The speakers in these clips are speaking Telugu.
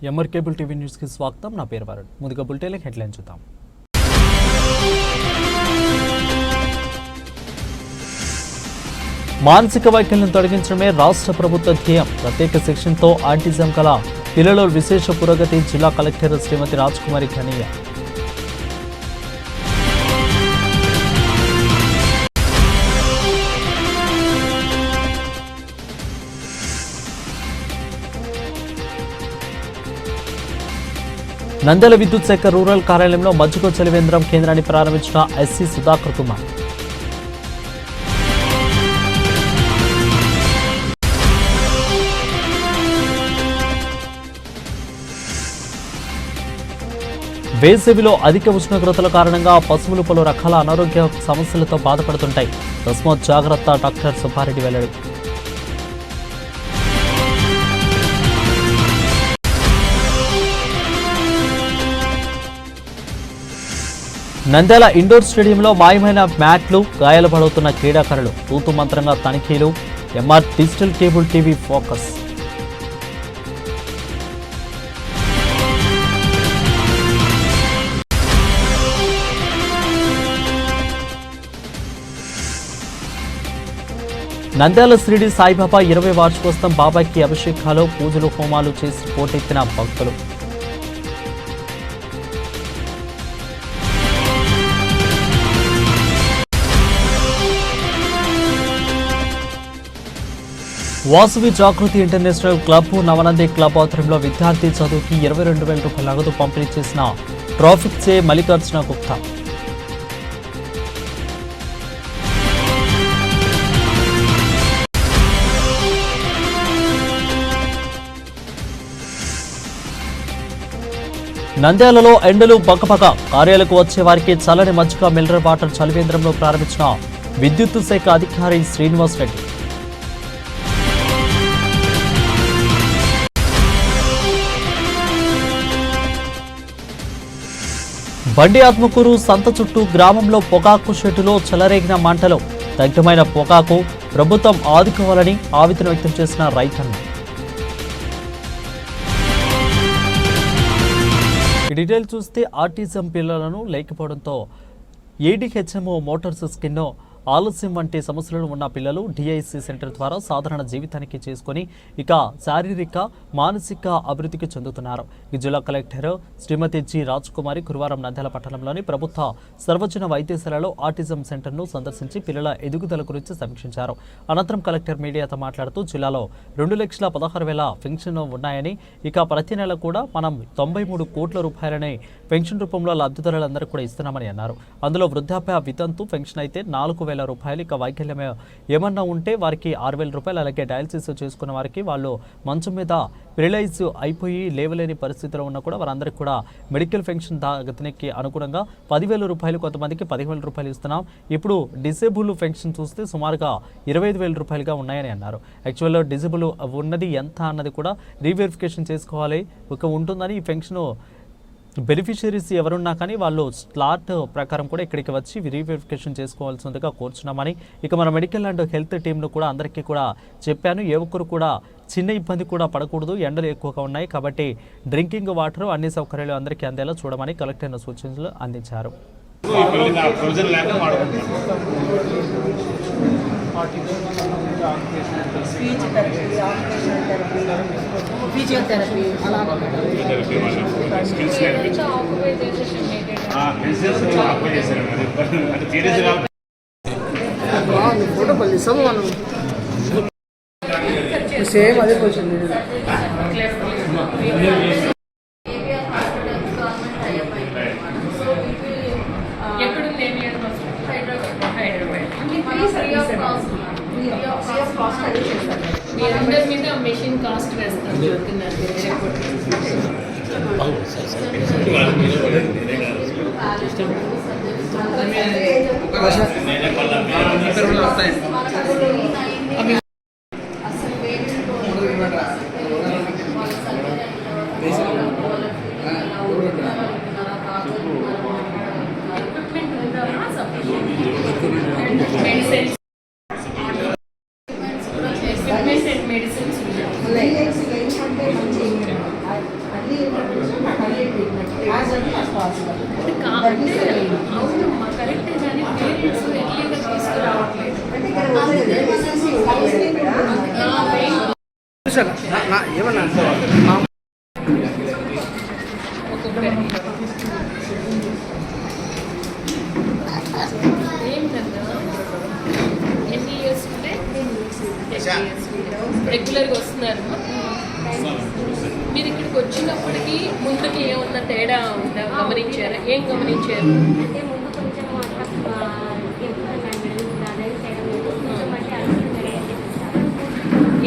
ఎంఆర్ కేబుల్ టీవీ న్యూస్ కి స్వాగతం. నా పేరు వరుణ్. ముందుగా బులెటిన్ హెడ్లైన్ చూద్దాం. మానసిక వైకల్యం తొలగించడమే రాష్ట్ర ప్రభుత్వ ధ్యేయం. ప్రత్యేక సెక్షన్తో ఆటిజం కల పిల్లల విశేష పురోగతి. జిల్లా కలెక్టర్ శ్రీమతి రాజ్కుమారి ఘనీయ. నంద్యాల విద్యుత్ శాఖ రూరల్ కార్యాలయంలో మజ్జిగ చలివేంద్రం కేంద్రాన్ని ప్రారంభించిన ఎస్సీ సుధాకర్ కుమార్. వేసవిలో అధిక ఉష్ణోగ్రతల కారణంగా పశువులు పలు రకాల అనారోగ్య సమస్యలతో బాధపడుతుంటాయి. తస్మాత్ జాగ్రత్త. డాక్టర్ సుబ్బారెడ్డి వెల్లడి. నంద్యాల ఇండోర్ స్టేడియంలో మాయమైన మ్యాట్లు, గాయాలు పడుతున్న క్రీడాకారులు. తూతు మంత్రంగా తనిఖీలు. MR digital cable TV focus. Nandyal Shirdi Saibaba 20వ వార్షికోత్సవం. బాబాకి అభిషేకాలు, పూజలు, హోమాలు చేసి పోటెత్తిన భక్తులు. Vasavi Jagruthi international club, Navanandi club ఆధ్వర్యంలో విద్యార్థి చదువుకి 22,000 రూపాయల నగదు పంపిణీ చేసిన ట్రాఫిక్ చే మల్లికార్జున గుప్తా. నంద్యాలలో ఎండలు పక్కపక్క. కార్యాలకు వచ్చే వారికి చల్లని మజ్జిగ మినరల్ వాటర్ చలివేంద్రంలో ప్రారంభించిన విద్యుత్ శాఖ అధికారి శ్రీనివాస్ రెడ్డి. బండి ఆత్మకూరు సంత చుట్టూ గ్రామంలో పొగాకు షెడ్డులో చెలరేగిన మంటలు. దగ్ధమైన పొగాకు. ప్రభుత్వం ఆదుకోవాలని ఆవేదన వ్యక్తం చేసిన రైతన్న. ఈ డీటెయిల్ చూస్తే ఆటిజం పిల్లలను లేకపోవడంతో ఏడీహెచ్ఎంఓ మోటార్స్ స్కిన్ ఆలస్యం వంటి సమస్యలు ఉన్న పిల్లలు డిఐసి సెంటర్ ద్వారా సాధారణ జీవితానికి చేసుకుని ఇక శారీరక మానసిక అభివృద్ధికి చెందుతున్నారు. ఈ జిల్లా కలెక్టర్ శ్రీమతి జి రాజ్కుమారి గురువారం నంద్యాల పట్టణంలోని ప్రభుత్వ సర్వజన వైద్యశాలలో ఆటిజం సెంటర్ను సందర్శించి పిల్లల ఎదుగుదల గురించి సమీక్షించారు. అనంతరం కలెక్టర్ మీడియాతో మాట్లాడుతూ జిల్లాలో 2,16,000 పెన్షన్ ఉన్నాయని, ఇక ప్రతి నెల కూడా మనం 93 కోట్ల రూపాయలని పెన్షన్ రూపంలో లబ్ధిదారులందరూ కూడా ఇస్తున్నామని అన్నారు. అందులో వృద్ధాప్య వితంతు పెన్షన్ అయితే 4,000 రూపాయలు, ఇక వైకల్యం ఏమన్నా ఉంటే వారికి 6,000 రూపాయలు, అలాగే డయాలసిస్ చేసుకున్న వారికి వాళ్ళు మంచం మీద పెరలైజ్ అయిపోయి లేవలేని పరిస్థితిలో ఉన్నా కూడా వారందరికీ కూడా మెడికల్ పెన్షన్ గతికి అనుగుణంగా 10,000 రూపాయలు, కొంతమందికి 15,000 రూపాయలు ఇస్తున్నాం. ఇప్పుడు డిసేబుల్ పెన్షన్ చూస్తే సుమారుగా 25,000 రూపాయలుగా ఉన్నాయని అన్నారు. యాక్చువల్గా డిసేబుల్ ఉన్నది ఎంత అన్నది కూడా రీవెరిఫికేషన్ చేసుకోవాలి ఉంటుందని ఈ పెన్షన్ బెనిఫిషియరీస్ ఎవరున్నా కానీ వాళ్ళు స్లాట్ ప్రకారం కూడా ఇక్కడికి వచ్చి రీవెరిఫికేషన్ చేసుకోవాల్సిందిగా కోరుచున్నామని, ఇక మన మెడికల్ అండ్ హెల్త్ టీంను కూడా అందరికీ కూడా చెప్పాను. ఏ ఒక్కరు కూడా చిన్న ఇబ్బంది కూడా పడకూడదు, ఎండలు ఎక్కువగా ఉన్నాయి కాబట్టి డ్రింకింగ్ వాటర్ అన్ని సౌకర్యాలు అందరికీ అందేలా చూడమని కలెక్టర్ సూచనలు అందించారు. Speech therapy, occupational therapy, physiotherapy, photo పల్లిస్తాము మనం సేమ్ అదే క్వశ్చన్. అందరి మీద మెషిన్ కాస్ట్ వేస్తాం. అది యాజ్ ఎర్లీ యాజ్ పాసిబుల్. అవునమ్మా కరెక్టే, కానీ పేరెంట్స్ ఎర్లీగా తీసుకురావట్లేదు. అంటే ఇక్కడ వచ్చేది ఎమర్జెన్సీ కౌన్సిలింగ్ కూడా ఏమన్నా ఏంటన్నా ఎన్ని ఇయర్స్ ఉంటే రెగ్యులర్గా వస్తున్నారు. మీరు ఇక్కడికి వచ్చినప్పటికీ ముందుకి ఏమన్నా తేడా ఉందా గమనించారా? ఏం గమనించారు? అంటే ముందు కొంచెం అట్లా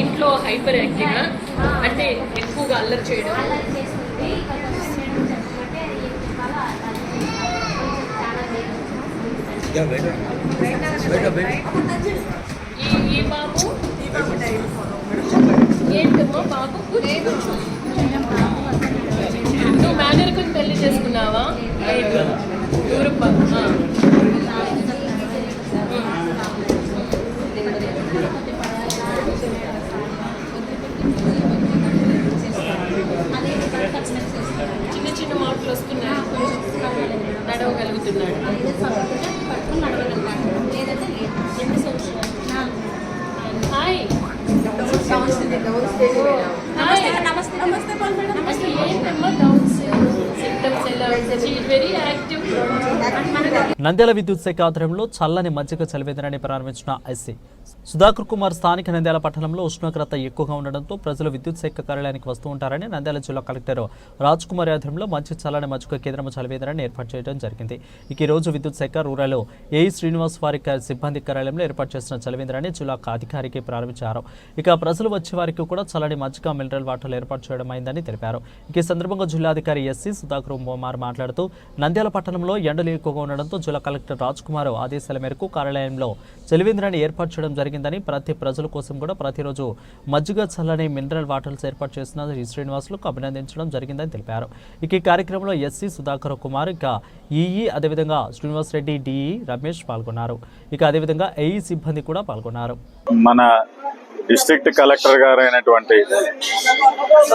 ఇంట్లో హైపర్ యాక్టివ్గా, అంటే ఎక్కువగా అల్లరి చేయడం. అల్లరి చేస్తుంది. కొంచెం మేడం చెప్పమంటే ఏం చెప్పాలో ఈ బాబు ఏంటమ్మా బాబు నువ్వు మేనర్కుని పెళ్లి చేసుకున్నావా? లేదు, దూరం చిన్న చిన్న మార్కులు వస్తున్నాయి, నడవగలుగుతున్నాడు. ఎన్ని సంవత్సరాలు? హాయ్ అసలు ఏంటమ్మా డౌన్స్ సిమ్టమ్స్ ఎలా? Very active. నంద్యాల విద్యుత్ శాఖ ఆధ్వర్యంలో చల్లని మజ్జిగ చలివేంద్రాన్ని ప్రారంభించిన ఎస్సీ సుధాకర్ కుమార్ స్థానిక నంద్యాల పట్టణంలో ఉష్ణోగ్రత ఎక్కువగా ఉండడంతో ప్రజలు విద్యుత్ శాఖ కార్యాలయానికి వస్తూ ఉంటారని నంద్యాల జిల్లా కలెక్టర్ రాజ్ కుమార్ ఆధ్వర్యంలో మంచి చల్లని మజ్జిగ కేంద్రం చలివేంద్రాన్ని ఏర్పాటు చేయడం జరిగింది. ఇక ఈ రోజు విద్యుత్ శాఖ రూరల్ ఏఈ శ్రీనివాస్ వారి సిబ్బంది కార్యాలయంలో ఏర్పాటు చేసిన చలివేంద్రాన్ని జిల్లా అధికారికి ప్రారంభించారు. ఇక ప్రజలు వచ్చే వారికి కూడా చల్లని మజ్జిగ మినరల్ వాటర్లు ఏర్పాటు చేయడం అయిందని తెలిపారు. ఇక ఈ సందర్భంగా జిల్లాధికారి ఎస్సీ సుధాకర్ కుమార్ మాట్లాడుతూ నంద్యాల పట్టణంలో ఎండలు ఎక్కువగా ఉండడంతో జిల్లా కలెక్టర్ రాజ్ కుమార్ ఆదేశాల మేరకు కార్యాలయంలో చలివేంద్రాన్ని ఏర్పాటు చేయడం జరిగిందని, ప్రతి ప్రజల కోసం కూడా ప్రతిరోజు మజ్జిగ చల్లని మినరల్ వాటర్స్ ఏర్పాటు చేసిన ఈ శ్రీనివాసులకు అభినందించడం జరిగిందని తెలిపారు. ఇక ఈ కార్యక్రమంలో ఎస్సీ సుధాకర్ కుమార్, ఇక ఈఈ అదేవిధంగా శ్రీనివాస్ రెడ్డి, డిఈ రమేష్ పాల్గొన్నారు. ఇక అదేవిధంగా ఏఈ సిబ్బంది కూడా పాల్గొన్నారు. మన డిస్ట్రిక్ట్ కలెక్టర్ గారు అయినటువంటి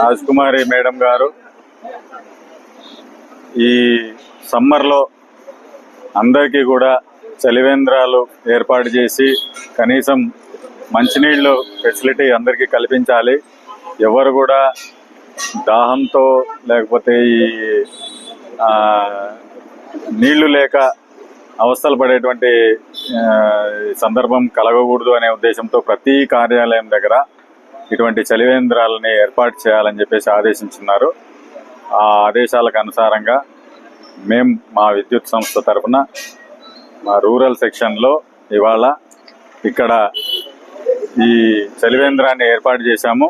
రాజ్ కుమారి మేడం గారు ఈ సమ్మర్లో అందరికీ కూడా చలివేంద్రాలు ఏర్పాటు చేసి కనీసం మంచినీళ్ళు ఫెసిలిటీ అందరికీ కల్పించాలి. ఎవరు కూడా దాహంతో లేకపోతే ఈ నీళ్లు లేక అవస్థలు పడేటువంటి సందర్భం కలగకూడదు అనే ఉద్దేశంతో ప్రతి కార్యాలయం దగ్గర ఇటువంటి చలివేంద్రాలని ఏర్పాటు చేయాలని చెప్పేసి ఆదేశించున్నారు. ఆ ఆదేశాలకు అనుసారంగా మేము మా విద్యుత్ సంస్థ తరఫున మా రూరల్ సెక్షన్లో ఇవాళ ఇక్కడ ఈ చలివేంద్రాన్ని ఏర్పాటు చేశాము.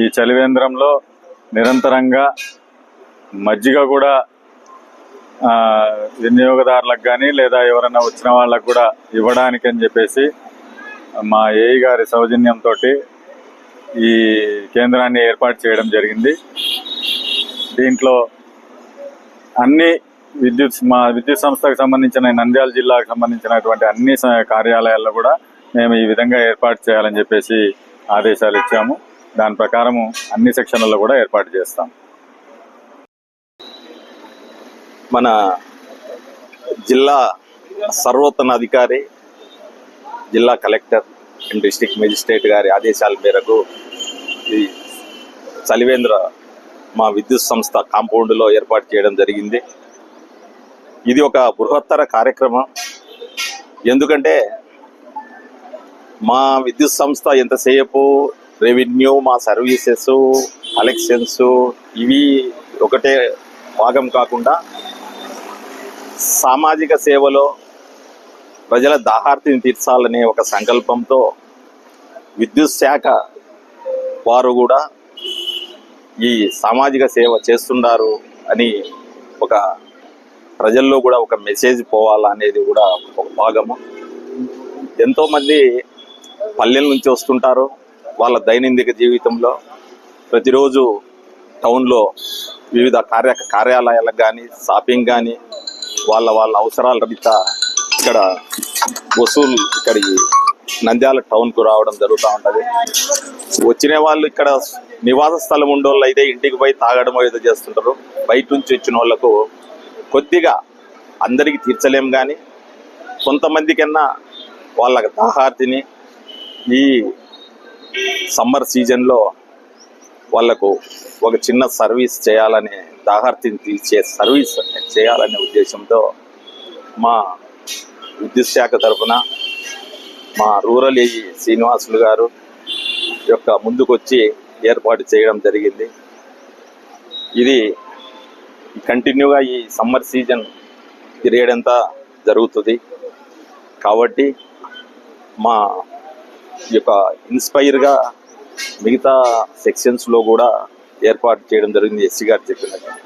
ఈ చలివేంద్రంలో నిరంతరంగా మజ్జిగ కూడా వినియోగదారులకు కానీ లేదా ఎవరైనా వచ్చిన వాళ్ళకు కూడా ఇవ్వడానికి అని చెప్పేసి మా ఏఈ గారి సౌజన్యంతో ఈ కేంద్రాన్ని ఏర్పాటు చేయడం జరిగింది. దీంట్లో అన్ని మా విద్యుత్ సంస్థకు సంబంధించిన నంద్యాల జిల్లాకు సంబంధించినటువంటి అన్ని కార్యాలయాల్లో కూడా మేము ఈ విధంగా ఏర్పాటు చేయాలని చెప్పేసి ఆదేశాలు ఇచ్చాము. దాని ప్రకారము అన్ని సెక్షన్లలో కూడా ఏర్పాటు చేస్తాం. మన జిల్లా సర్వోన్నతాధికారి, జిల్లా కలెక్టర్ అండ్ డిస్ట్రిక్ట్ మెజిస్ట్రేట్ గారి ఆదేశాల మేరకు ఈ చలివేంద్ర మా విద్యుత్ సంస్థ కాంపౌండ్లో ఏర్పాటు చేయడం జరిగింది. ఇది ఒక బృహత్తర కార్యక్రమం. ఎందుకంటే మా విద్యుత్ సంస్థ ఎంతసేపు రెవెన్యూ, మా సర్వీసెస్, కలెక్షన్స్ ఇవి ఒకటే భాగం కాకుండా సామాజిక సేవలో ప్రజల దాహార్తిని తీర్చాలనే ఒక సంకల్పంతో విద్యుత్ శాఖ వారు కూడా ఈ సామాజిక సేవ చేస్తున్నారు అని ఒక ప్రజల్లో కూడా ఒక మెసేజ్ పోవాలనేది కూడా ఒక భాగము. ఎంతోమంది పల్లెల నుంచి వస్తుంటారు. వాళ్ళ దైనందిక జీవితంలో ప్రతిరోజు టౌన్లో వివిధ కార్యాలయాలకు కానీ షాపింగ్ కానీ వాళ్ళ అవసరాల రీత్యా ఇక్కడ వసూలు ఇక్కడికి నంద్యాల టౌన్కు రావడం జరుగుతూ ఉంటుంది. వచ్చిన వాళ్ళు ఇక్కడ నివాస స్థలం ఉండేవాళ్ళు అయితే ఇంటికి పోయి తాగడం ఏదో చేస్తుంటారు. బయట నుంచి వచ్చిన వాళ్ళకు కొద్దిగా అందరికీ తీర్చలేం, కానీ కొంతమంది కన్నా వాళ్ళ దాహార్తిని ఈ సమ్మర్ సీజన్లో వాళ్ళకు ఒక చిన్న సర్వీస్ చేయాలనే, దాహార్తిని తీర్చే సర్వీస్ చేయాలనే ఉద్దేశంతో మా విద్యుత్ శాఖ తరఫున మా రూరల్ ఏఈ శ్రీనివాసులు గారు యొక్క ముందుకొచ్చి ఏర్పాటు చేయడం జరిగింది. ఇది కంటిన్యూగా ఈ సమ్మర్ సీజన్ పీరియడ్ అంతా జరుగుతుంది. కాబట్టి మా యొక్క ఇన్స్పైర్గా మిగతా సెక్షన్స్లో కూడా ఏర్పాటు చేయడం జరిగింది. ఎస్సీ గారు చెప్పినట్టు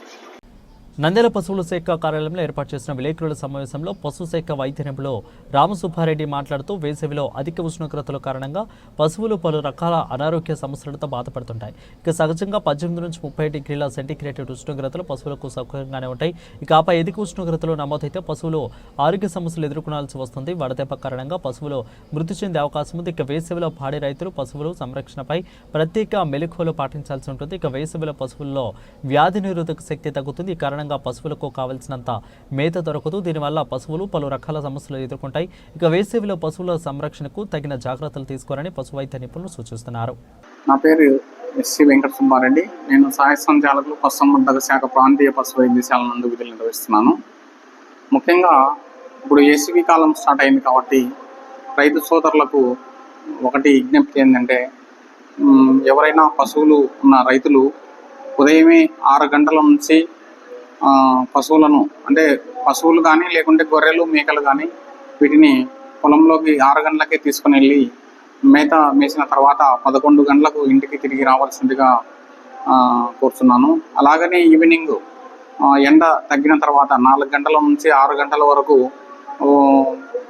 నంద్యాల పశువుల శాఖ కార్యాలయంలో ఏర్పాటు చేసిన విలేకరుల సమావేశంలో పశు శాఖ వైద్య నిపుణులు రామసుబ్బారెడ్డి మాట్లాడుతూ వేసవిలో అధిక ఉష్ణోగ్రతల కారణంగా పశువులు పలు రకాల అనారోగ్య సమస్యలతో బాధపడుతుంటాయి. ఇక సహజంగా 18 నుంచి 30 డిగ్రీల సెంటీగ్రేడ్ ఉష్ణోగ్రతలు పశువులకు సౌకర్యంగానే ఉంటాయి. ఇక ఆపై అధిక ఉష్ణోగ్రతలు నమోదైతే పశువులు ఆరోగ్య సమస్యలు ఎదుర్కొనాల్సి వస్తుంది. వడదెబ్బ కారణంగా పశువులు మృతి చెందే అవకాశం ఉంది. ఇక వేసవిలో పాడి రైతులు పశువులు సంరక్షణపై ప్రత్యేక మెలకువలు పాటించాల్సి ఉంటుంది. ఇక వేసవిలో పశువుల్లో వ్యాధి నిరోధక శక్తి తగ్గుతుంది. ఈ కారణంగా పశువులకు కావలసినంత మేత దొరకదు. దీనివల్ల పశువులు పలు రకాల సమస్యలు ఎదుర్కొంటాయి. ఇక వేసవిలో పశువుల సంరక్షణకు తగిన జాగ్రత్తలు తీసుకోవాలని పశు వైద్య నిపుణులు సూచిస్తున్నారు. నా పేరు ఎస్సీ వెంకట సుబ్బారెడ్డి. నేను సహాయ సంచాలకులు పశుసంవర్ధక శాఖ ప్రాంతీయ పశు వైద్యశాల నందు విధులు నిర్వహిస్తున్నాను. ముఖ్యంగా ఇప్పుడు ఏసీబీ కాలం స్టార్ట్ అయింది కాబట్టి రైతు సోదరులకు ఒకటి విజ్ఞప్తి ఏంటంటే, ఎవరైనా పశువులు ఉన్న రైతులు ఉదయమే 6 గంటల నుంచి పశువులను, అంటే పశువులు కానీ లేకుంటే గొర్రెలు మేకలు కానీ, వీటిని పొలంలోకి 6 గంటలకే తీసుకుని వెళ్ళి మేత మేసిన తర్వాత 11 గంటలకు ఇంటికి తిరిగి రావాల్సిందిగా కోరుతున్నాను. అలాగనే ఈవినింగ్ ఎండ తగ్గిన తర్వాత 4 గంటల నుంచి 6 గంటల వరకు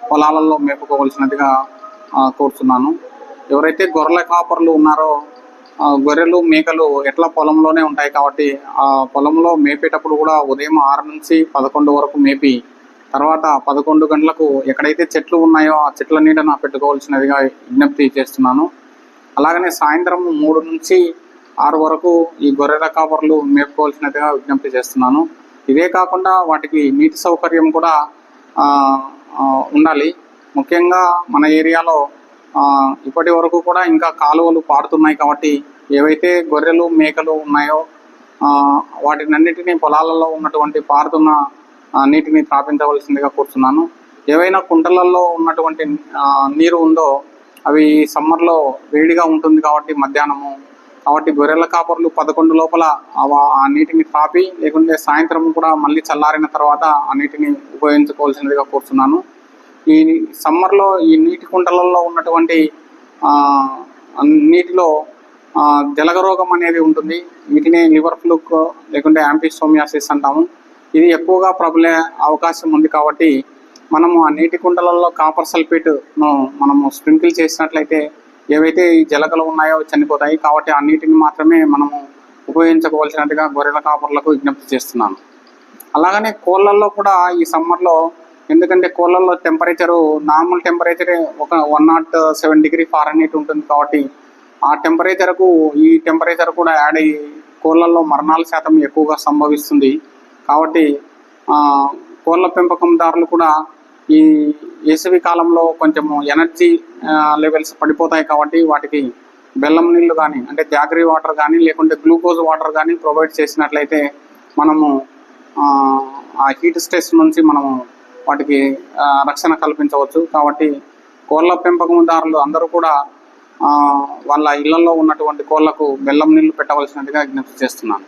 పొలాలలో మేపుకోవాల్సినదిగా కోరుతున్నాను. ఎవరైతే గొర్రెల కాపర్లు ఉన్నారో, గొర్రెలు మేకలు ఎట్లా పొలంలోనే ఉంటాయి కాబట్టి ఆ పొలంలో మేపేటప్పుడు కూడా ఉదయం 6 నుంచి 11 వరకు మేపి తర్వాత 11 గంటలకు ఎక్కడైతే చెట్లు ఉన్నాయో ఆ చెట్ల నీడన పెట్టుకోవాల్సినదిగా విజ్ఞప్తి చేస్తున్నాను. అలాగనే సాయంత్రం 3 నుంచి 6 వరకు ఈ గొర్రెల కాపర్లు మేపుకోవాల్సినదిగా విజ్ఞప్తి చేస్తున్నాను. ఇదే కాకుండా వాటికి నీటి సౌకర్యం కూడా ఉండాలి. ముఖ్యంగా మన ఏరియాలో ఇప్పటి వరకు కూడా ఇంకా కాలువలు పారుతున్నాయి కాబట్టి ఏవైతే గొర్రెలు మేకలు ఉన్నాయో వాటినన్నిటినీ పొలాలలో ఉన్నటువంటి పారుతున్న నీటిని త్రాపించవలసిందిగా కోరుతున్నాను. ఏవైనా కుంటలలో ఉన్నటువంటి నీరు ఉందో అవి సమ్మర్లో వేడిగా ఉంటుంది కాబట్టి మధ్యాహ్నము, కాబట్టి గొర్రెల కాపర్లు 11 లోపల ఆ నీటిని త్రాపి, లేకుంటే సాయంత్రం కూడా మళ్ళీ చల్లారిన తర్వాత ఆ నీటిని ఉపయోగించుకోవాల్సిందిగా కోరుతున్నాను. ఈ సమ్మర్లో ఈ నీటి కుంటలలో ఉన్నటువంటి నీటిలో జలగ రోగం అనేది ఉంటుంది. వీటిని లివర్ ఫ్లూక్ లేకుంటే యాంపిసోమియాసిస్ అంటాము. ఇది ఎక్కువగా ప్రబలే అవకాశం ఉంది కాబట్టి మనము ఆ నీటి కుంటలలో కాపర్ సల్ఫేట్ను మనము స్ప్రింకిల్ చేసినట్లయితే ఏవైతే ఈ జలగలు ఉన్నాయో చనిపోతాయి. కాబట్టి ఆ నీటిని మాత్రమే మనము ఉపయోగించుకోవాల్సినట్టుగా గొర్రెల కాపర్లకు విజ్ఞప్తి చేస్తున్నాను. అలాగనే కోళ్ళల్లో కూడా ఈ సమ్మర్లో, ఎందుకంటే కోళ్ళల్లో టెంపరేచరు నార్మల్ టెంపరేచరే ఒక 107 డిగ్రీ ఫారెన్హీట్ ఉంటుంది కాబట్టి ఆ టెంపరేచర్కు ఈ టెంపరేచర్ కూడా యాడ్ అయ్యి కోళ్ళల్లో మరణాల శాతం ఎక్కువగా సంభవిస్తుంది. కాబట్టి కోళ్ళ పెంపకందారులు కూడా ఈ వేసవి కాలంలో కొంచెము ఎనర్జీ లెవెల్స్ పడిపోతాయి కాబట్టి వాటికి బెల్లం నీళ్ళు కానీ, అంటే జాగరీ వాటర్ కానీ లేకుంటే గ్లూకోజ్ వాటర్ కానీ ప్రొవైడ్ చేసినట్లయితే మనము ఆ హీట్ స్ట్రెస్ నుంచి మనము వాటికి రక్షణ కల్పించవచ్చు. కాబట్టి కోళ్ళ పెంపకందారులు అందరూ కూడా వాళ్ళ ఇళ్లలో ఉన్నటువంటి కోళ్లకు బెల్లం నీళ్లు పెట్టవలసినట్టుగా విజ్ఞప్తి చేస్తున్నాను.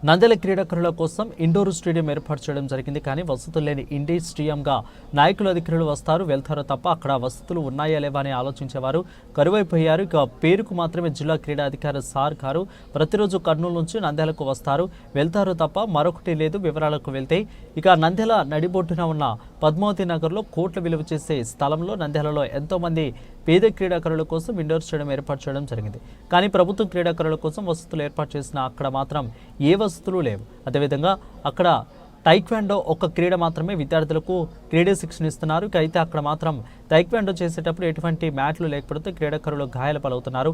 నంద్యాల క్రీడాకారుల కోసం ఇండోర్ స్టేడియం ఏర్పాటు చేయడం జరిగింది. కానీ వసతులు లేని ఇండోర్ స్టేడియంగా నాయకులు అధికారులు వస్తారు వెళ్తారో తప్ప అక్కడ వసతులు ఉన్నాయా లేవా అని ఆలోచించేవారు కరువైపోయారు. ఇక పేరుకు మాత్రమే జిల్లా క్రీడా అధికారి సార్ గారు ప్రతిరోజు కర్నూలు నుంచి నంద్యాలకు వస్తారు వెళ్తారు తప్ప మరొకటి లేదు. వివరాలకు వెళ్తే ఇక నంద్యాల నడిబొడ్డున ఉన్న పద్మావతి నగర్లో కోట్ల విలువ చేసే స్థలంలో నంద్యాలలో ఎంతోమంది పేద క్రీడాకారుల కోసం ఇండోర్ స్టేడియం ఏర్పాటు చేయడం జరిగింది. కానీ ప్రభుత్వం క్రీడాకారుల కోసం వసతులు ఏర్పాటు చేసిన అక్కడ మాత్రం ఏ వసతులు లేవు. అదేవిధంగా అక్కడ టైక్వాండో ఒక క్రీడ మాత్రమే విద్యార్థులకు క్రీడా శిక్షణ ఇస్తున్నారు. అయితే అక్కడ మాత్రం టైక్వాండో చేసేటప్పుడు ఎటువంటి మ్యాట్లు లేకపోతే క్రీడాకారులు గాయాల పాలవుతున్నారు.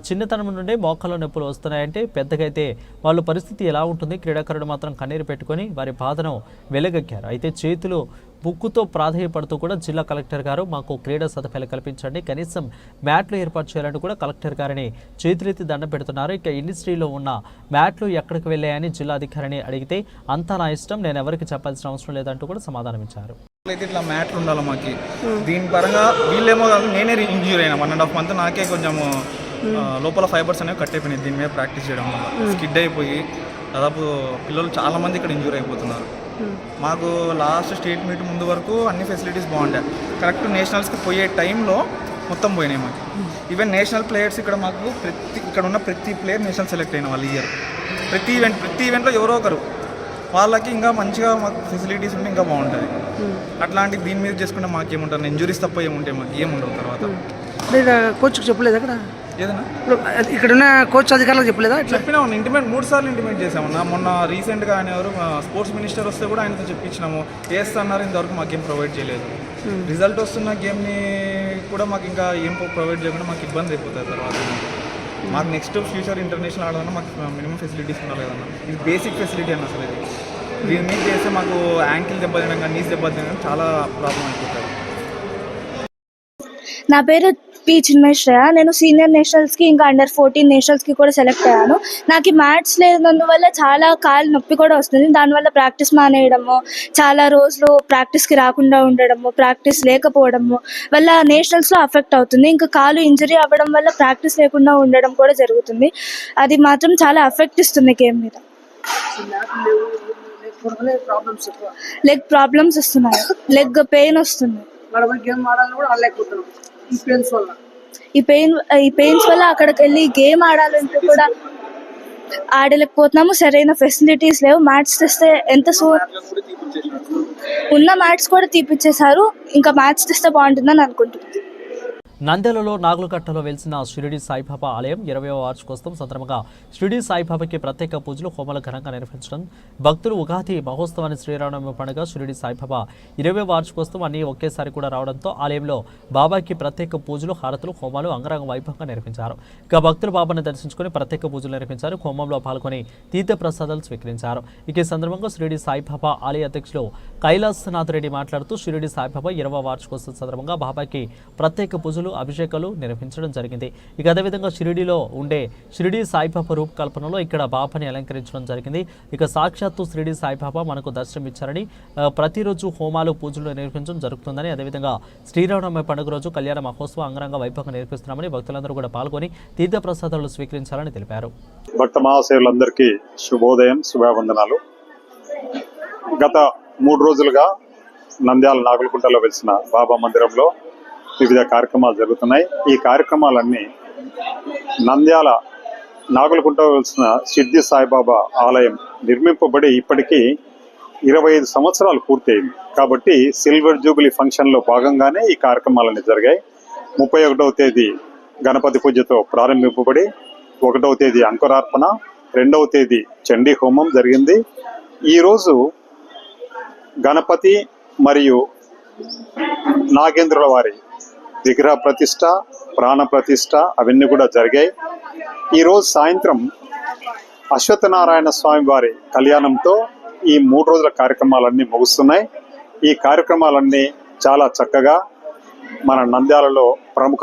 చిన్నతనం నుండి మోకాల్లో నొప్పులు వస్తున్నాయంటే పెద్దగా అయితే వాళ్ళ పరిస్థితి ఎలా ఉంటుంది? క్రీడాకారులు మాత్రం కన్నీరు పెట్టుకొని వారి బాధను వెలగక్కారు. అయితే చేతులు బుక్కుతో ప్రాధాన్యపడుతూ కూడా జిల్లా కలెక్టర్ గారు మాకు క్రీడా సదుపాయాలు కల్పించండి, కనీసం మ్యాట్లు ఏర్పాటు చేయాలని కూడా కలెక్టర్ గారిని చేతులెత్తి దండం పెడుతున్నారు. ఇక ఇండస్ట్రీలో ఉన్న మ్యాట్లు ఎక్కడికి వెళ్ళాయని జిల్లా అధికారిని అడిగితే అంతా నా ఇష్టం, నేను ఎవరికి చెప్పాల్సిన అవసరం లేదంటూ కూడా సమాధానం ఇచ్చారు. అయితే ఇట్లా మ్యాట్లు ఉండాలి మాకు. దీని పరంగా వీళ్ళేమో కాదు, నేనే ఇంజ్యూర్ అయినా 1.5 month నాకే కొంచెము లోపల ఫైబర్స్ అనేవి కట్ అయిపోయినాయి దీని మీద ప్రాక్టీస్ చేయడం వల్ల. స్కిడ్ అయిపోయి దాదాపు పిల్లలు చాలామంది ఇక్కడ ఇంజ్యూర్ అయిపోతున్నారు. మాకు లాస్ట్ స్టేట్ మీట్ ముందు వరకు అన్ని ఫెసిలిటీస్ బాగుంటాయి. కరెక్ట్ నేషనల్స్కి పోయే టైంలో మొత్తం పోయినాయి మాకు. ఈవెన్ నేషనల్ ప్లేయర్స్ ఇక్కడ మాకు ఇక్కడ ఉన్న ప్రతి ప్లేయర్ నేషనల్ సెలెక్ట్ అయిన వాళ్ళు ఇయర్. ప్రతి ఈవెంట్లో ఎవరో ఒకరు వాళ్ళకి ఇంకా మంచిగా మాకు ఫెసిలిటీస్ ఉంటే ఇంకా బాగుంటుంది. అట్లాంటి దీని మీద చేసుకుంటే మాకేముంటుంది, ఇంజురీస్ తప్ప ఏముంటాయి, మాకు ఏముండవు. తర్వాత కోచ్కి చెప్పలేదు అక్కడ ఏదన్నా ఇక్కడ ఉన్న కోచ్ అధికారులకు చెప్పలేదా? చెప్పినా ఇంటిమేట్ 3 సార్లు ఇంటిమేట్ చేసామన్నా. మొన్న రీసెంట్గా ఆయన ఎవరు స్పోర్ట్స్ మినిస్టర్ వస్తే కూడా ఆయనతో చెప్పించినాము, వేస్తున్నారు, ఇంతవరకు మాకేం ప్రొవైడ్ చేయలేదు. రిజల్ట్ వస్తున్న గేమ్ని కూడా మాకు ఇంకా ఏం ప్రొవైడ్ చేయకుండా మాకు ఇబ్బంది అయిపోతుంది. తర్వాత మాకు నెక్స్ట్ ఫ్యూచర్ ఇంటర్నేషనల్ ఆడాలన్నా మాకు మినిమం ఫెసిలిటీస్ ఉండాలి కదన్నా. ఇది బేసిక్ ఫెసిలిటీ అన్న అసలు. ఇది దీని మీద చేస్తే మాకు యాంకిల్ దెబ్బతినడం కానీ నీస్ దెబ్బతినడం చాలా ప్రాబ్లం అయిపోతుంది. నా పేరు పి చిన్మయ శ్రేయ. నేను సీనియర్ నేషనల్స్కి ఇంకా అండర్-14 నేషనల్స్కి కూడా సెలెక్ట్ అయ్యాను. నాకు ఈ మ్యాట్స్ లేనందువల్ల చాలా కాలు నొప్పి కూడా వస్తుంది. దానివల్ల ప్రాక్టీస్ మానేయడము, చాలా రోజులు ప్రాక్టీస్కి రాకుండా ఉండడము, ప్రాక్టీస్ లేకపోవడము వల్ల నేషనల్స్లో అఫెక్ట్ అవుతుంది. ఇంకా కాలు ఇంజరీ అవ్వడం వల్ల ప్రాక్టీస్ లేకుండా ఉండడం కూడా జరుగుతుంది. అది మాత్రం చాలా అఫెక్ట్ ఇస్తుంది గేమ్ మీద. లెగ్ ప్రాబ్లమ్స్ వస్తున్నాయి, లెగ్ పెయిన్ వస్తుంది. ఈ పెయిన్స్ వల్ల అక్కడికి వెళ్ళి గేమ్ ఆడాలంటే కూడా ఆడలేకపోతున్నాము. సరైన ఫెసిలిటీస్ లేవు. మ్యాట్స్ తెస్తే ఉన్న మ్యాట్స్ కూడా తీపిచ్చేశారు. ఇంకా మ్యాట్స్ తెస్తే బాగుంటుందని అనుకుంటున్నాను. నంద్యాలలో నాగులకట్టలో వెలిసిన షిరిడి సాయిబాబా ఆలయం 20వ వార్షికోత్సవం సందర్భంగా షిరిడి సాయిబాబాకి ప్రత్యేక పూజలు, హోమాలు ఘనంగా నిర్వహించడం. భక్తులు ఉగాది మహోత్సవాన్ని శ్రీరామనవమి పండుగ షిరిడి సాయిబాబా 20వ వార్షికోత్సవం అన్ని ఒకేసారి కూడా రావడంతో ఆలయంలో బాబాకి ప్రత్యేక పూజలు, హారతులు, హోమాలు అంగరంగ వైభవంగా నిర్వహించారు. ఇక భక్తులు బాబాను దర్శించుకుని ప్రత్యేక పూజలు నిర్వహించారు. హోమంలో పాల్గొని తీర్థ ప్రసాదాలు స్వీకరించారు. ఇక ఈ సందర్భంగా షిరిడి సాయిబాబా ఆలయ అధ్యక్షులు కైలాసనాథ్ రెడ్డి మాట్లాడుతూ షిరిడి సాయిబాబా 20వ వార్షికోత్సవం సందర్భంగా బాబాకి ప్రత్యేక పూజలు, అభిషేకాలు నిర్వహించడం జరిగింది. ఇక అదేవిధంగా షిరిడిలో ఉండే షిరిడి సాయిబాబా రూపకల్పనలో ఇక్కడ బాబాని అలంకరించడం జరిగింది. ఇక సాక్షాత్తు షిరిడి సాయిబాబా మనకు దర్శనం ఇచ్చారని, ప్రతిరోజు హోమాలు, పూజలు నిర్వహించడం జరుగుతుందని, అదేవిధంగా శ్రీరామనవమి పండుగ రోజు కళ్యాణ మహోత్సవం అంగరంగ వైభవంగా నిర్వహిస్తున్నామని, భక్తులందరూ కూడా పాల్గొని తీర్థ ప్రసాదాలు స్వీకరించాలని తెలిపారు. భక్త మహాశయులందరికీ శుభోదయం, శుభావందనాలు. గత 3 రోజులుగా నంద్యాల నాగులకుంటలో వెలిసిన బాబా మందిరంలో వివిధ కార్యక్రమాలు జరుగుతున్నాయి. ఈ కార్యక్రమాలన్నీ నంద్యాల నాగులకుంటలో వెలిసిన షిరిడి సాయిబాబా ఆలయం నిర్మింపబడి ఇప్పటికీ 25 సంవత్సరాలు పూర్తయింది. కాబట్టి సిల్వర్ జూబిలీ ఫంక్షన్లో భాగంగానే ఈ కార్యక్రమాలన్నీ జరిగాయి. 31వ తేదీ గణపతి పూజతో ప్రారంభింపబడి 1వ తేదీ అంకురార్పణ, 2వ తేదీ చండీ హోమం జరిగింది. ఈరోజు గణపతి మరియు నాగేంద్రుల వారి విగ్రహ ప్రతిష్ట, ప్రాణ ప్రతిష్ట అవన్నీ కూడా జరిగాయి. ఈరోజు సాయంత్రం అశ్వత్థనారాయణ స్వామి వారి కళ్యాణంతో ఈ 3 రోజుల కార్యక్రమాలన్నీ ముగుస్తున్నాయి. ఈ కార్యక్రమాలన్నీ చాలా చక్కగా మన నంద్యాలలో ప్రముఖ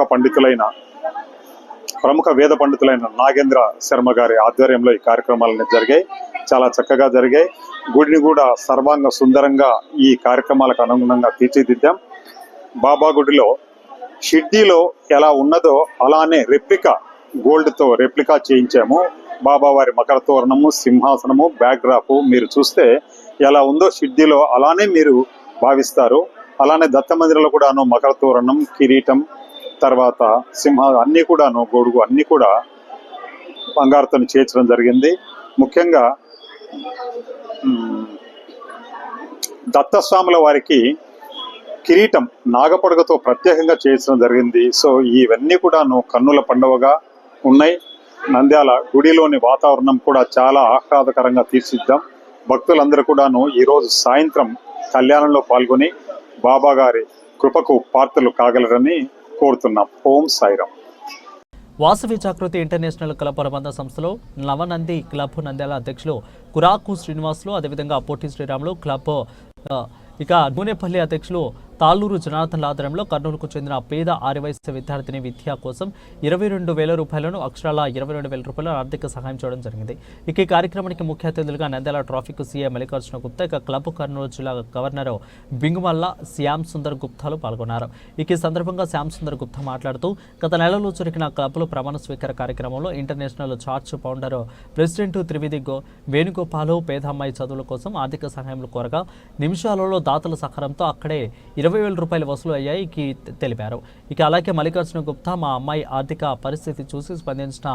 వేద పండితులైన నాగేంద్ర శర్మ గారి ఆధ్వర్యంలో ఈ కార్యక్రమాలన్నీ జరిగాయి. చాలా చక్కగా జరిగాయి. గుడిని కూడా సర్వాంగ సుందరంగా ఈ కార్యక్రమాలకు అనుగుణంగా తీర్చిదిద్దాం. బాబా గుడిలో షిర్డీలో ఎలా ఉన్నదో అలానే గోల్డ్తో రెప్లికా చేయించాము. బాబా వారి మకర తోరణము, సింహాసనము, బ్యాక్ డ్రాప్ మీరు చూస్తే ఎలా ఉందో షిర్డీలో అలానే మీరు భావిస్తారు. అలానే దత్త మందిరంలో కూడాను మకర తోరణం, కిరీటం, తర్వాత అన్నీ కూడాను గొడుగు అన్నీ కూడా బంగారుతో చేర్చడం జరిగింది. ముఖ్యంగా దత్తస్వాముల వారికి కిరీటం నాగపడగతో ప్రత్యేకంగా చేయించడం జరిగింది. సో ఇవన్నీ కూడాను కన్నుల పండుగగా ఉన్నాయి. నంద్యాల గుడిలోని వాతావరణం కూడా చాలా ఆహ్లాదకరంగా తీర్చిద్దాం. భక్తులందరూ కూడాను ఈరోజు సాయంత్రం కళ్యాణంలో పాల్గొని బాబా గారి కృపకు పాత్రలు కాగలరని కోరుతున్నాం. ఓం సాయిరాం. వాసవి జాగృతి ఇంటర్నేషనల్ క్లబ్ అనుబంధ సంస్థలో నవనంది క్లబ్ నంద్యాల అధ్యక్షులు కురాకు శ్రీనివాసులు, అదేవిధంగా పొట్టి శ్రీరాములు క్లబ్ ఇక నూనెపల్లి అధ్యక్షులు తాళ్ళూరు జనార్దన్ ఆధ్వర్యంలో కర్నూలుకు చెందిన పేద ఆర్యవైశ్య విద్యార్థిని విద్య కోసం 22,000 రూపాయలను అక్షరాల 22,000 రూపాయల ఆర్థిక సహాయం చేయడం జరిగింది. ఇక ఈ కార్యక్రమానికి ముఖ్య అతిథులుగా నంద్యాల ట్రాఫిక్ సీఐ మల్లికార్జున గుప్తా, ఇక క్లబ్ కర్నూలు జిల్లా గవర్నర్ బింగుమల్ల శ్యామ్ సుందర్ గుప్తాలు పాల్గొన్నారు. ఇక ఈ సందర్భంగా శ్యామ్ సుందర్ గుప్తా మాట్లాడుతూ గత నెలలో జరిగిన క్లబ్లో ప్రమాణ స్వీకార కార్యక్రమంలో international charge founder president Trividhi Venugopal పేద అమ్మాయి చదువుల కోసం ఆర్థిక సహాయం కోరగా నిమిషాలలో దాతల సహకారంతో అక్కడే 20,000 రూపాయలు వసూలు అయ్యాయి తెలిపారు. ఇక అలాగే మల్లికార్జున గుప్తా మా అమ్మాయి ఆర్థిక పరిస్థితి చూసి స్పందించిన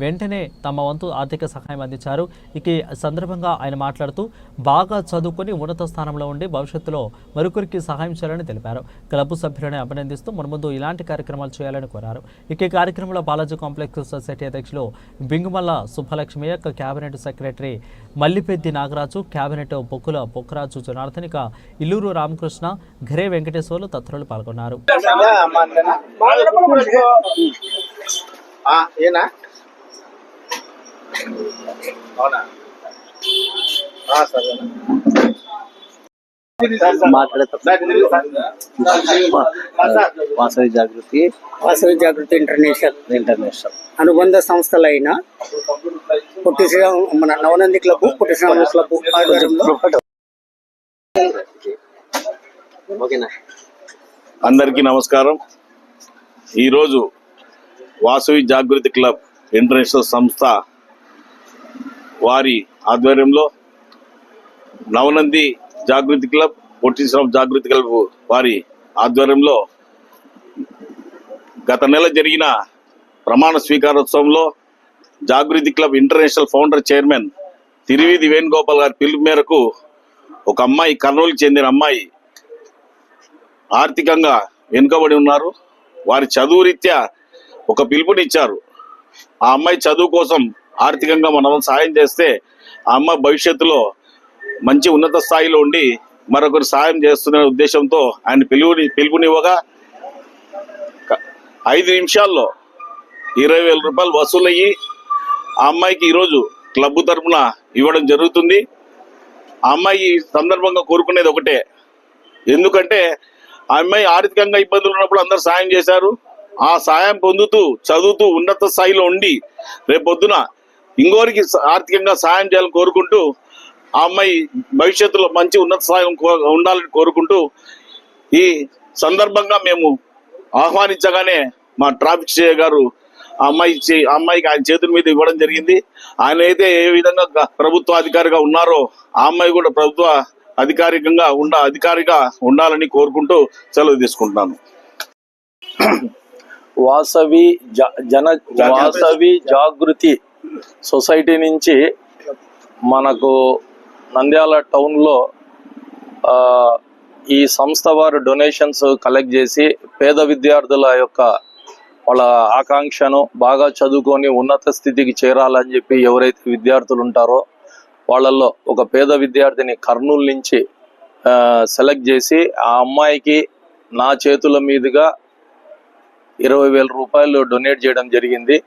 వెంటనే తమ వంతు ఆర్థిక సహాయం అందించారు. ఇక ఈ సందర్భంగా ఆయన మాట్లాడుతూ బాగా చదువుకొని ఉన్నత స్థానంలో ఉండి భవిష్యత్తులో మరొకరికి సహాయం చేయాలని తెలిపారు. క్లబ్ సభ్యులను అభినందిస్తూ మున్ముందు ఇలాంటి కార్యక్రమాలు చేయాలని కోరారు. ఇక ఈ కార్యక్రమంలో బాలాజీ కాంప్లెక్స్ సొసైటీ అధ్యక్షులు Bingumalla Subbalakshmi, cabinet secretary Mallipeddi Nagaraju, cabinet Bokkula Bokkaraju Janardhan, ఇక ఇల్లూరు రామకృష్ణ, ఘరే వెంకటేశ్వర్లు తదితరులు పాల్గొన్నారు. వాసవి జాగృతి ఇంటర్నేషనల్ అనుబంధ సంస్థలైన పొట్టి శ్రీరామ్ మన నవనంది క్లబ్, పొట్టి శ్రీరాములు క్లబ్ ఆధ్వర్యంలో అందరికీ నమస్కారం. ఈరోజు వాసవి జాగృతి క్లబ్ ఇంటర్నేషనల్ సంస్థ వారి ఆధ్వర్యంలో నవనంది జాగృతి క్లబ్, పొట్టి శ్రీరామ్ జాగృతి క్లబ్ వారి ఆధ్వర్యంలో గత నెల జరిగిన ప్రమాణ స్వీకారోత్సవంలో Jagruthi club international founder chairman Tiruvidhi Venugopal గారి పిలుపు మేరకు ఒక అమ్మాయి, కర్నూలుకి చెందిన అమ్మాయి ఆర్థికంగా వెనుకబడి ఉన్నారు. వారి చదువు రీత్యా ఒక పిలుపునిచ్చారు. ఆ అమ్మాయి చదువు కోసం ఆర్థికంగా మనం సాయం చేస్తే ఆ అమ్మాయి భవిష్యత్తులో మంచి ఉన్నత స్థాయిలో ఉండి మరొకరు సాయం చేస్తున్న ఉద్దేశంతో ఆయన పిలుపునివ్వగా 5 నిమిషాల్లో 20,000 రూపాయలు వసూలయ్యి ఆ అమ్మాయికి ఈరోజు క్లబ్ తరఫున ఇవ్వడం జరుగుతుంది. ఆ అమ్మాయి సందర్భంగా కోరుకునేది ఒకటే, ఎందుకంటే ఆ అమ్మాయి ఆర్థికంగా ఇబ్బందులు ఉన్నప్పుడు అందరు సాయం చేశారు. ఆ సాయం పొందుతూ చదువుతూ ఉన్నత స్థాయిలో ఉండి రేపొద్దున ఇంకోరికి ఆర్థికంగా సాయం చేయాలని కోరుకుంటూ ఆ అమ్మాయి భవిష్యత్తులో మంచి ఉన్నత స్థాయిలో ఉండాలని కోరుకుంటూ ఈ సందర్భంగా మేము ఆహ్వానించగానే మా ట్రాఫిక్ సిఐ గారు ఆ అమ్మాయికి ఆయన చేతుల మీద ఇవ్వడం జరిగింది. ఆయన అయితే ఏ విధంగా ప్రభుత్వ అధికారిగా ఉన్నారో ఆ అమ్మాయి కూడా ప్రభుత్వ అధికారిగా ఉండాలని కోరుకుంటూ సెలవు తీసుకుంటున్నాను. వాసవి జాగృతి సొసైటీ నుంచి మనకు నంద్యాల టౌన్లో ఈ సంస్థ వారు డొనేషన్స్ కలెక్ట్ చేసి పేద విద్యార్థుల యొక్క వాళ్ళ ఆకాంక్షను బాగా చదువుకొని ఉన్నత స్థితికి చేరాలని చెప్పి ఎవరైతే విద్యార్థులు ఉంటారో వాళ్ళల్లో ఒక పేద విద్యార్థిని కర్నూలు నుంచి సెలెక్ట్ చేసి ఆ అమ్మాయికి నా చేతుల మీదుగా 20,000 రూపాయలు డొనేట్ చేయడం జరిగింది.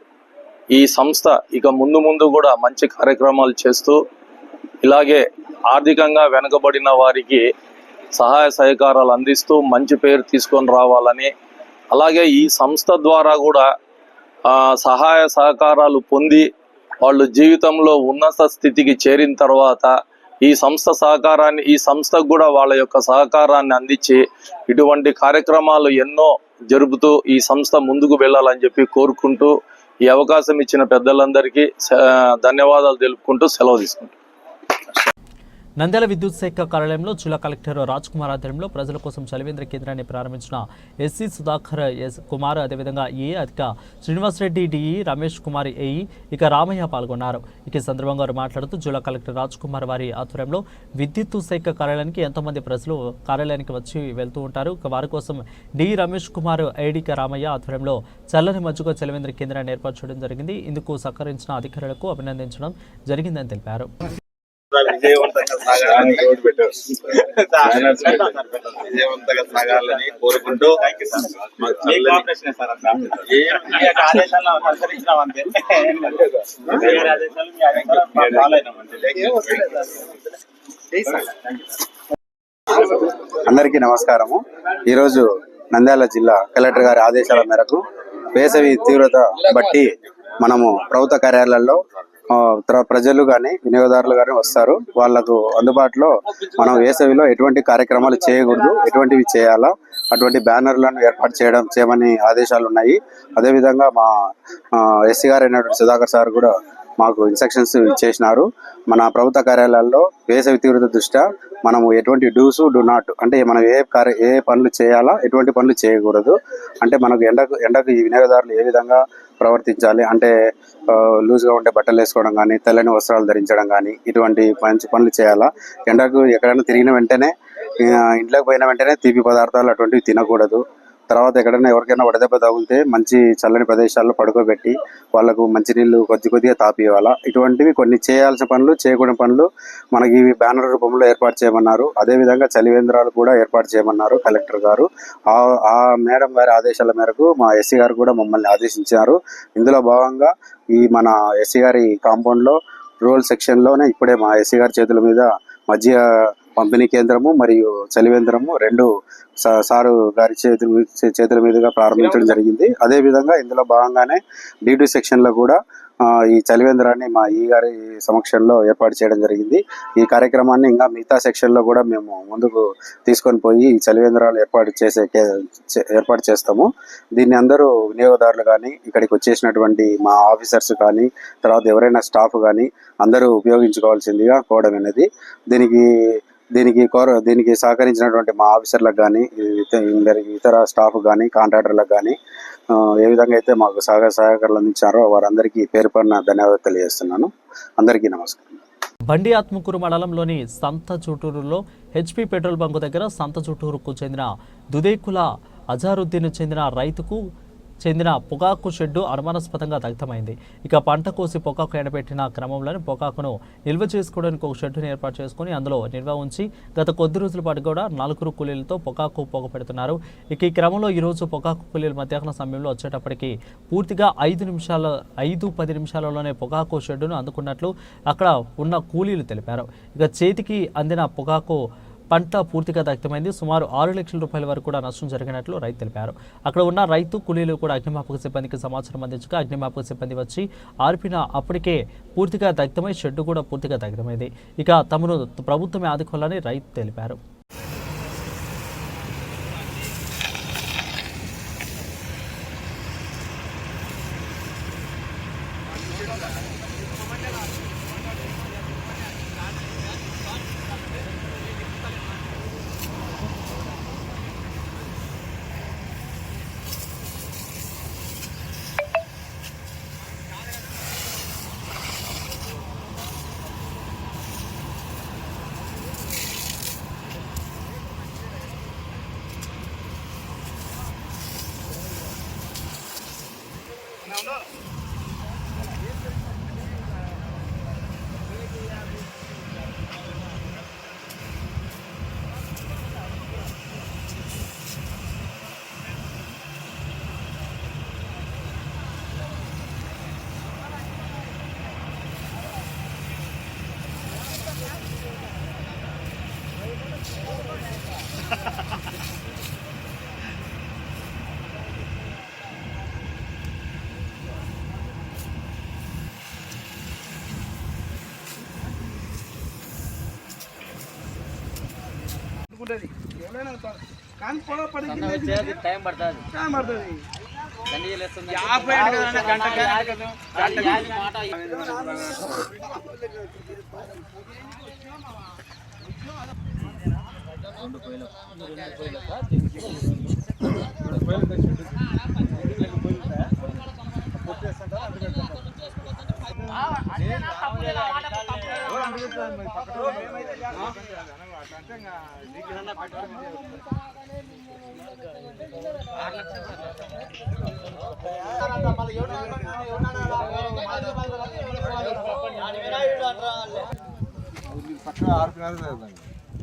ఈ సంస్థ ఇక ముందు కూడా మంచి కార్యక్రమాలు చేస్తూ ఇలాగే ఆర్థికంగా వెనుకబడిన వారికి సహాయ సహకారాలు అందిస్తూ మంచి పేరు తీసుకొని రావాలని, అలాగే ఈ సంస్థ ద్వారా కూడా సహాయ సహకారాలు పొంది వాళ్ళు జీవితంలో ఉన్నత స్థితికి చేరిన తర్వాత ఈ సంస్థకు కూడా వాళ్ళ యొక్క సహకారాన్ని అందించి ఇటువంటి కార్యక్రమాలు ఎన్నో జరుపుతూ ఈ సంస్థ ముందుకు వెళ్ళాలని చెప్పి కోరుకుంటూ ఈ అవకాశం ఇచ్చిన పెద్దలందరికీ ధన్యవాదాలు తెలుపుకుంటూ సెలవు తీసుకుంటాం. నంద్యాల విద్యుత్ శాఖ కార్యాలయంలో జిల్లా కలెక్టర్ రాజ్ కుమార్ ఆధ్వర్యంలో ప్రజల కోసం చలివేంద్ర కేంద్రాన్ని ప్రారంభించిన ఎస్సీ సుధాకర్ కుమార్, అదేవిధంగా అధిక శ్రీనివాసరెడ్డి డిఈ, రమేష్ కుమార్ ఏఈ, ఇక రామయ్య పాల్గొన్నారు. ఇక సందర్భంగా వారు మాట్లాడుతూ జిల్లా కలెక్టర్ రాజ్ కుమార్ వారి ఆధ్వర్యంలో విద్యుత్ శాఖ కార్యాలయానికి ఎంతోమంది ప్రజలు కార్యాలయానికి వచ్చి వెళ్తూ ఉంటారు. ఇక వారి కోసం డిఈ రమేష్ కుమార్, ఐడిక రామయ్య ఆధ్వర్యంలో చల్లని మజ్జిగ చలివేంద్ర కేంద్రాన్ని ఏర్పాటు చేయడం జరిగింది. ఇందుకు సహకరించిన అధికారులకు అభినందించడం జరిగిందని తెలిపారు. యాత్ర విజయవంతంగా సాగాలని విజయవంతంగా సాగాలని కోరుకుంటూ అందరికీ నమస్కారము. ఈరోజు నంద్యాల జిల్లా కలెక్టర్ గారి ఆదేశాల మేరకు వేసవి తీవ్రత బట్టి మనము ప్రభుత్వ కార్యాలయాల్లో ప్రజలు కానీ వినియోగదారులు కానీ వస్తారు. వాళ్లకు అందుబాటులో మనం వేసవిలో ఎటువంటి కార్యక్రమాలు చేయకూడదు, ఎటువంటివి చేయాలా అటువంటి బ్యానర్లను ఏర్పాటు చేయమని ఆదేశాలు ఉన్నాయి. అదేవిధంగా మా ఎస్సీ గారు అయినటువంటి సుధాకర్ సార్ కూడా మాకు ఇన్స్ట్రక్షన్స్ ఇచ్చేసినారు. మన ప్రభుత్వ కార్యాలయాల్లో వేసవి తీవ్రత దృష్ట్యా మనము ఎటువంటి డూస్ డూ నాట్ అంటే మనం ఏ పనులు చేయాలా, ఎటువంటి పనులు చేయకూడదు, అంటే మనకు ఎండకు ఈ వినియోగదారులు ఏ విధంగా ప్రవర్తించాలి అంటే లూజ్గా ఉండే బట్టలు వేసుకోవడం కానీ, తెల్లని వస్త్రాలు ధరించడం కానీ ఇటువంటి మంచి పనులు చేయాలా. ఎండకు ఎక్కడైనా తిరిగిన వెంటనే ఇంట్లోకి పోయిన వెంటనే తీపి పదార్థాలు అటువంటివి తినకూడదు. తర్వాత ఎక్కడైనా ఎవరికైనా వడదెబ్బ తగిలితే మంచి చల్లని ప్రదేశాల్లో పడుకోబెట్టి వాళ్ళకు మంచినీళ్ళు కొద్దిగా తాపివ్వాలా. ఇటువంటివి కొన్ని చేయాల్సిన పనులు, చేయకూడని పనులు మనకి ఇవి బ్యానర్ రూపంలో ఏర్పాటు చేయమన్నారు. అదేవిధంగా చలివేంద్రాలు కూడా ఏర్పాటు చేయమన్నారు కలెక్టర్ గారు. ఆ మేడం గారి ఆదేశాల మేరకు మా ఎస్సీ గారు కూడా మమ్మల్ని ఆదేశించారు. ఇందులో భాగంగా ఈ మన ఎస్సీ గారి కాంపౌండ్లో రూరల్ సెక్షన్లోనే ఇప్పుడే మా ఎస్సీ గారి చేతుల మీద మధ్య పంపిణీ కేంద్రము మరియు చలివేంద్రము రెండు సారు గారి చేతుల మీదుగా ప్రారంభించడం జరిగింది. అదేవిధంగా ఇందులో భాగంగానే D2 సెక్షన్లో కూడా ఈ చలివేంద్రాన్ని మా ఈ గారి సమక్షంలో ఏర్పాటు చేయడం జరిగింది. ఈ కార్యక్రమాన్ని ఇంకా మిగతా సెక్షన్లో కూడా మేము ముందుకు తీసుకొని పోయి ఈ చలివేంద్రాలు ఏర్పాటు చేస్తాము. దీన్ని అందరూ వినియోగదారులు కానీ, ఇక్కడికి వచ్చేసినటువంటి మా ఆఫీసర్స్ కానీ, తర్వాత ఎవరైనా స్టాఫ్ కానీ అందరూ ఉపయోగించుకోవాల్సిందిగా కోవడం అనేది. దీనికి సహకరించినటువంటి మా ఆఫీసర్లకు కానీ, ఇతర స్టాఫ్ కానీ, కాంట్రాక్టర్లకు కానీ ఏ విధంగా అయితే మాకు సహకారాలు అందించారో వారందరికీ పేరు పేరున ధన్యవాదాలు తెలియజేస్తున్నాను. అందరికీ నమస్కారం. బండి ఆత్మకూరు మండలంలోని సంత చూటూరులో HP పెట్రోల్ బంకు దగ్గర సంత చూటూరుకు చెందిన దుదేకుల అజారుద్దీన్ చెందిన రైతుకు చెందిన పొగాకు షెడ్డు అనుమానాస్పదంగా దగ్ధమైంది. ఇక పంట కోసి పొగాకు ఎండబెట్టిన క్రమంలోనే పొగాకును నిల్వ చేసుకోవడానికి ఒక షెడ్డును ఏర్పాటు చేసుకుని అందులో నిల్వ ఉంచి గత కొద్ది రోజుల పాటు కూడా 4 కూలీలతో పొగాకు పొగ పెడుతున్నారు. ఇక ఈ క్రమంలో ఈరోజు పొగాకు కూలీలు మధ్యాహ్నం సమయంలో వచ్చేటప్పటికి పూర్తిగా 5-10 నిమిషాలలోనే పొగాకు షెడ్డును అందుకున్నట్లు అక్కడ ఉన్న కూలీలు తెలిపారు. ఇక చేతికి అందిన పొగాకు పంట పూర్తిగా దగ్ధమైంది. సుమారు 6 లక్షల రూపాయల వరకు కూడా నష్టం జరిగినట్లు రైతు తెలిపారు. అక్కడ ఉన్న రైతు కూలీలు కూడా అగ్నిమాపక సిబ్బందికి సమాచారం అందించగా అగ్నిమాపక సిబ్బంది వచ్చి ఆర్పిన అప్పటికే పూర్తిగా దగ్ధమై షెడ్డు కూడా పూర్తిగా దగ్ధమైంది. ఇక తమను ప్రభుత్వమే ఆదుకోవాలని రైతు తెలిపారు. టైం పడుతుంది.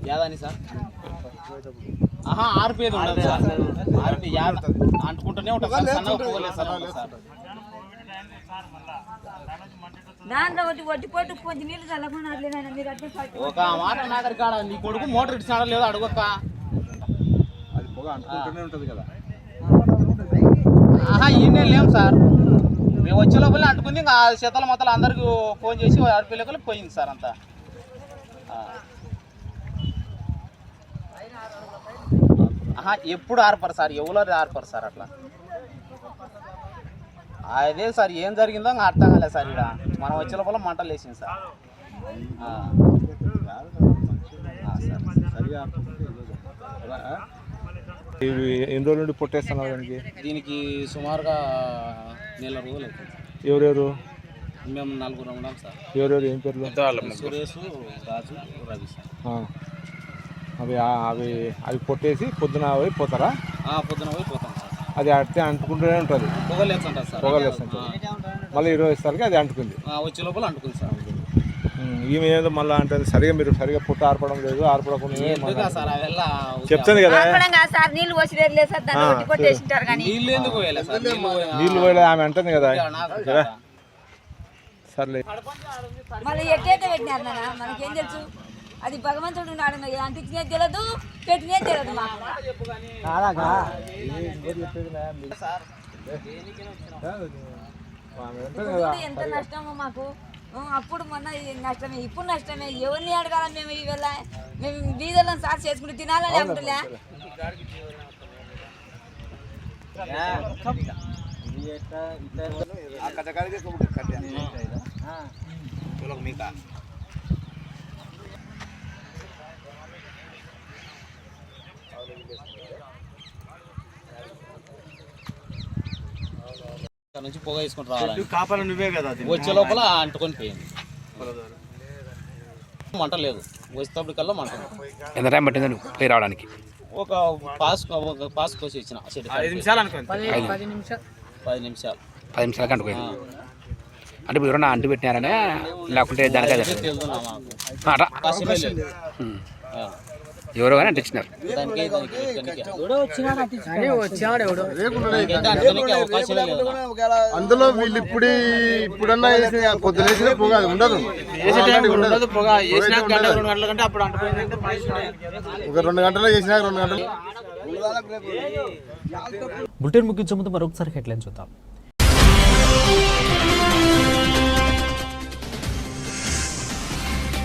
యాదని సార్ ఆర్పేది ఉండదు సార్ ఆర్పి అంటుకుంటూనే ఉంటుంది సార్ సన్నగా పోగలేదు సార్ సార్ దాంట్లో ఒట్టిపోటు కొంచెం నీళ్ళు చల్లకుండా మీరు ఒక మాట నాగరి కాడ నీ కొడుకు మోటార్ ఇచ్చినాడో లేదో అడుగొక్క ఈయనే లేం సార్ మేము వచ్చే లోపల అంటుకుంది ఇంకా శీతల మొత్తాలు అందరికి ఫోన్ చేసి ఆడపిల్లకలు పోయింది సార్ అంతా ఎప్పుడు ఆర్పరు సార్ ఎవరో ఆర్పరు సార్ అట్లా అదే సార్ ఏం జరిగిందో ఇంకా అర్థం కాలేదు సార్ ఇక్కడ మనం వచ్చే లోపల మంటలు వేసింది సార్ ఎన్ని రోజుల నుండి పొట్టేస్తున్నావు దానికి? దీనికి సుమారుగా నెల రోజులు అవుతుంది. ఎవరెవరు? మేము నలుగురు ఉన్నాం సార్. ఎవరెవరు? ఏం పేర్లు? సురేష్, రాజు, రవి సార్. అవి అవి అవి పొట్టేసి పొద్దున పోయి పోతారా? పొద్దున పోయి పోతాం సార్. అది అట్టే అంటుకుంటూనే ఉంటుంది. పొగలేస్తుంటారు సార్. పొగలేస్తుంటుంది. మళ్ళీ 20 సార్లకి అది అంటుకుంది. వచ్చే లోపల అంటుకుంది సార్. ఈమె ఏదో మళ్ళీ అంటే సరిగా మీరు సరిగా పుట్ట ఆర్పడం లేదు, ఆర్పడకుండా చెప్తుంది కదా సార్. నీళ్ళు పోసి సార్ దాన్ని కొట్టేసింటారు కానీ నీళ్ళు పోయలేదు ఆమె అంటుంది కదా. సర్లే మళ్ళీ ఎట్టేట పెట్టినారు నాన్న, మనకేం తెలుసు? అది భగవంతుడు ఉన్నాడు, అంటించినే తెలియదు, పెట్టినే తెలియదు మాకు. ఎంత నష్టమో మాకు. అప్పుడు మొన్న నష్టమే, ఇప్పుడు నష్టమే. ఎవరిని అడగాల మేము? ఈవేళ మేము బీదలను సార్ చేసుకుంటూ తినాలని అనుకుంటులే. నుంచి పొగ వేసుకుంటూ రావాలి. కాపాలి నువ్వే కదా. వచ్చే లోపల అంటుకొని పోయింది. మంట లేదు, వచ్చేటప్పటికల్లా మంట. ఎంత టైం పట్టింది పోయి రావడానికి? ఒక పాస్ కోసి ఇచ్చిన 10 నిమిషాలు అనుకోండి. 10 నిమిషాలు 10 నిమిషాలకి అంటుకోండి. అంటే ఇప్పుడు ఎవరన్నా అంటు పెట్టినారనే లేకుంటే దానికే ఎవరో కానీ అంటించినారు. అందులో వీళ్ళు ఇప్పుడన్నా పొద్దున పొగ ఉండదు. ఒక 2 గంటల్లో చేసినా 2 గంటలు. బులెటిన్ ముగించే ముందు మరొకసారి హెడ్లైన్ చూద్దాం.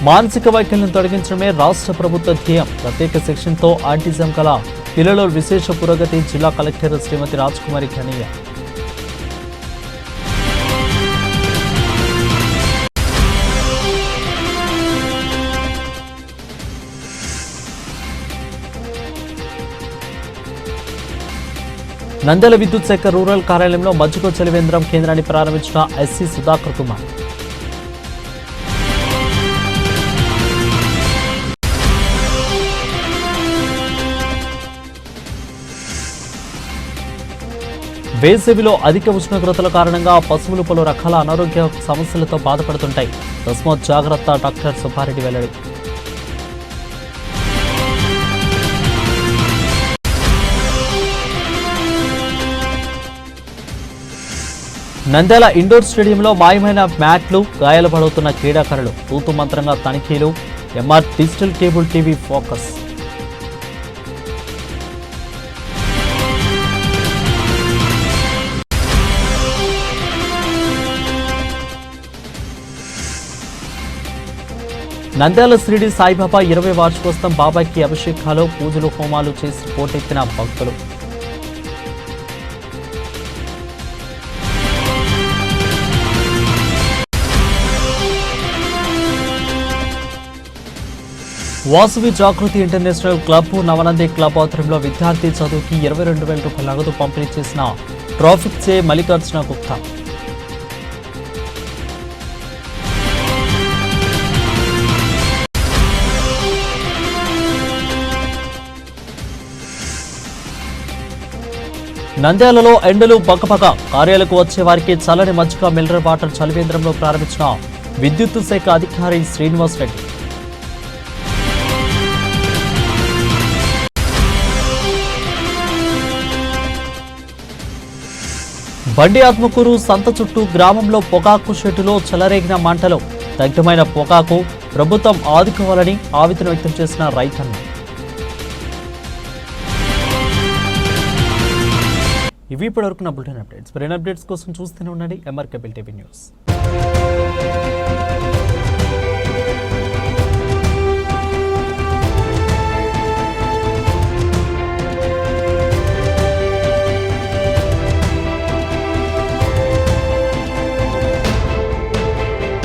మానసిక వైకల్యం తొలగించడమే రాష్ట్ర ప్రభుత్వ ధ్యేయం. ప్రత్యేక సెక్షన్తో ఆటిజం కల పిల్లల విశేష పురోగతి. జిల్లా కలెక్టర్ శ్రీమతి రాజ్కుమారి ఘనయ్య. నంద్యాల విద్యుత్ శాఖ రూరల్ కార్యాలయంలో మజ్జిగ చలివేంద్రం కేంద్రాన్ని ప్రారంభించిన ఎస్సీ సుధాకర్ కుమార్. వేసవిలో అధిక ఉష్ణోగ్రతల కారణంగా పశువులు పలు రకాల అనారోగ్య సమస్యలతో బాధపడుతుంటాయి. తస్మాత్ జాగ్రత్త. డాక్టర్ సుబ్బారెడ్డి వెల్లడి. నంద్యాల ఇండోర్ స్టేడియంలో మాయమైన మ్యాట్లు, గాయాలు పడుతున్న క్రీడాకారులు. తూతు మంత్రంగా తనిఖీలు. MR digital cable TV focus. Nandyal Shirdi Saibaba 20వ వార్షికోత్సవం. బాబాకి అభిషేకాలు, పూజలు, హోమాలు చేసి పోటెత్తిన భక్తులు. Vasavi Jagruthi international club Navanandi club ఆధ్వర్యంలో విద్యార్థి చదువుకి 22,000 రూపాయల నగదు పంపిణీ చేసిన ట్రాఫిక్ సే మల్లికార్జున గుప్తా. నంద్యాలలో ఎండలు పక్కపక్క. కార్యాలకు వచ్చే వారికి చల్లని మజ్జిగ మినరల్ వాటర్ చలివేంద్రంలో ప్రారంభించిన విద్యుత్ శాఖ అధికారి శ్రీనివాస్ రెడ్డి. బండి ఆత్మకూరు సంత చుట్టూ గ్రామంలో పొగాకు షెడ్డులో చెలరేగిన మంటలు. దగ్ధమైన పొగాకు ప్రభుత్వం ఆదుకోవాలని ఆవేదన వ్యక్తం చేసిన రైతన్ను. ఇవి ఇప్పటివరకు నా బులెటిన్ అప్డేట్స్. మరిన్ని అప్డేట్స్ కోసం చూస్తూనే ఉండండి MR Cable TV న్యూస్.